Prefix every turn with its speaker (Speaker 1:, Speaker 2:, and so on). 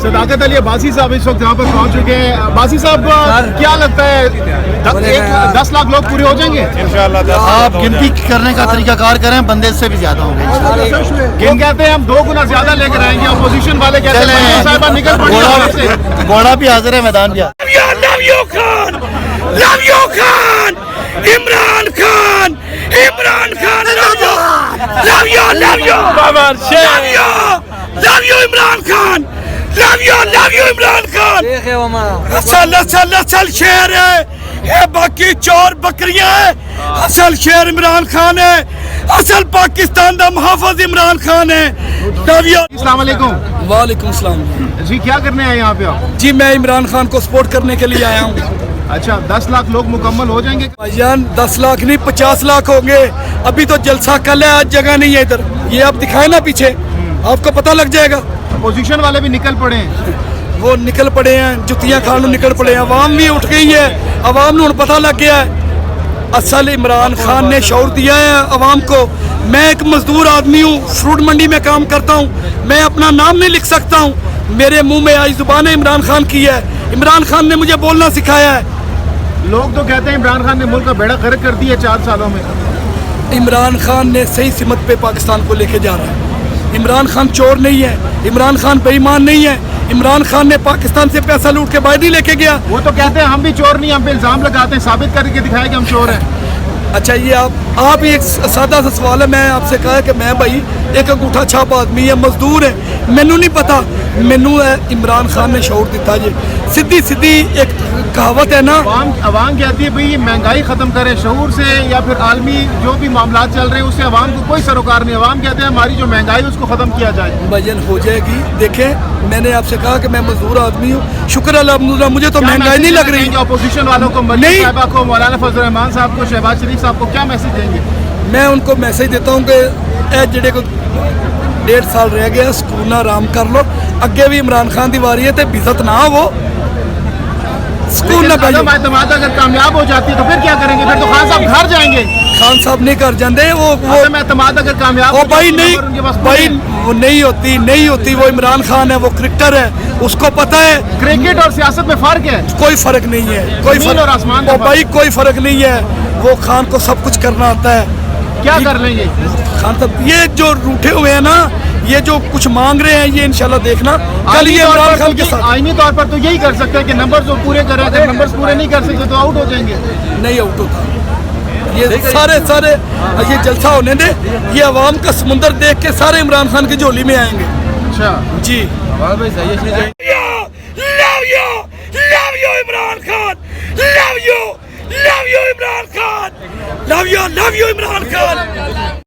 Speaker 1: सदाकत अली अब्बासी साहब इस वक्त यहाँ पर पहुँच चुके हैं। अब्बासी साहब क्या लगता है 10 लाख लोग पूरे हो जाएंगे इंशाल्लाह?
Speaker 2: आप गिनती करने का तरीकाकार करें, बंदे से भी ज्यादा होंगे।
Speaker 1: किन कहते हैं हम 2 गुना ज्यादा लेकर आएंगे, अपोजिशन वाले कहते हैं साहिबा निकल पड़े।
Speaker 2: घोड़ा भी हाजिर है, मैदान भी
Speaker 3: Love you Khan, love you Khan, Imran Khan, Imran Khan, love you, love you, love you, love you, love you Imran Khan, love you, love you Imran Khan. असल शेर है, ये बाकी चोर बकरियां है। असल शेर इमरान खान है, असल पाकिस्तान का मुहाफिज इमरान खान है।
Speaker 1: अस्सलाम वालेकुम।
Speaker 3: वालेकुम सलाम
Speaker 1: जी, क्या करने आए यहाँ पे आप?
Speaker 3: जी, मैं इमरान खान को सपोर्ट करने के लिए आया हूँ।
Speaker 1: अच्छा, 10 लाख लोग मुकम्मल हो जाएंगे?
Speaker 3: भाईजान 10 लाख नहीं 50 लाख होंगे। अभी तो जलसा कल है, आज जगह नहीं है इधर। ये आप दिखाए ना पीछे, आपको पता लग जाएगा।
Speaker 1: अपोजिशन वाले भी निकल पड़े हैं,
Speaker 3: वो निकल पड़े हैं, जुतियां खान निकल पड़े हैं। अवाम भी उठ गई है, अवाम ने पता लग गया है। असल इमरान खान ने शौर दिया है अवाम को। मैं एक मजदूर आदमी हूँ, फ्रूट मंडी में काम करता हूँ, मैं अपना नाम नहीं लिख सकता हूँ। मेरे मुंह में आई जुबान इमरान खान की है। इमरान खान ने मुझे बोलना सिखाया है।
Speaker 1: लोग तो कहते हैं इमरान खान ने मुल्क का बेड़ा गर्क कर दिया 4 सालों में।
Speaker 3: इमरान खान ने सही सिमत पे पाकिस्तान को लेके जा रहा है। इमरान खान चोर नहीं है, इमरान खान बेईमान नहीं है। इमरान खान ने पाकिस्तान से पैसा लूट के बाहर नहीं लेके गया।
Speaker 1: वो तो कहते हैं हम भी चोर नहीं, हम पे इल्जाम लगाते हैं, साबित करके दिखाया कि हम चोर हैं।
Speaker 3: अच्छा, ये आप एक सादा सा सवाल है। मैं आपसे कहा कि मैं भाई एक अंगूठा छाप आदमी है, मजदूर है, मैनू नहीं पता। मैनू इमरान खान ने शौर दिता जी। सीधी सीधी एक कहावत है ना,
Speaker 1: अवाम कहती है भाई ये महंगाई खत्म करे शऊर से, या फिर आलमी जो भी मामला चल रहे हैं उससे अवाम को कोई सरोकार नहीं। अवाम कहते हैं हमारी जो महंगाई उसको खत्म किया जाए।
Speaker 3: भजन हो जाएगी। देखें, मैंने आपसे कहा कि मैं मजदूर आदमी हूँ, शुक्र अल्हम्दुलिल्लाह मुझे तो महंगाई नहीं लग रही।
Speaker 1: अपोजिशन वालों को, मरियम साहिबा को, मौलाना फजल रहमान साहब को, शहबाज शरीफ साहब को क्या मैसेज देंगे?
Speaker 3: मैं उनको मैसेज देता हूँ कि ए जड़े को 1.5 साल रह गया, स्कूल ना आराम कर लो। अगे भी इमरान खान की वारी है, तो बिजत ना हो स्कूल ना
Speaker 1: आजम एतमाद अगर कामयाब हो जाती है तो फिर क्या करेंगे? फिर तो खान साहब घर जाएंगे।
Speaker 3: खान साहब नहीं कर जाते। वो
Speaker 1: आजम एतमाद अगर कामयाब हो
Speaker 3: भाई नहीं, भाई
Speaker 1: नहीं,
Speaker 3: वो नहीं होती। वो इमरान खान है, वो क्रिकेटर है, उसको पता है
Speaker 1: क्रिकेट और सियासत में फर्क है।
Speaker 3: कोई फर्क नहीं है, कोई
Speaker 1: जमीन और आसमान का
Speaker 3: भाई कोई फर्क नहीं है। वो खान को सब कुछ करना आता है।
Speaker 1: क्या कर लेंगे
Speaker 3: खान साहब? ये जो रूठे हुए हैं ना, ये जो कुछ मांग रहे हैं, ये इंशाल्लाह देखना कल ये इमरान खान के साथ।
Speaker 1: आईनी तौर पर तो यही कर सकते हैं कि नंबर जो पूरे करें, अगर नंबर्स पूरे नहीं कर सकते तो आउट हो जाएंगे।
Speaker 3: नहीं आउट होता। ये सारे ये जलसा होने दे, ये अवाम का समुंदर देख के सारे इमरान खान की झोली में आएंगे।
Speaker 1: अच्छा
Speaker 3: जी,
Speaker 1: भाई सही है।
Speaker 3: love you Imran Khan, love you Imran Khan, love you Imran Khan।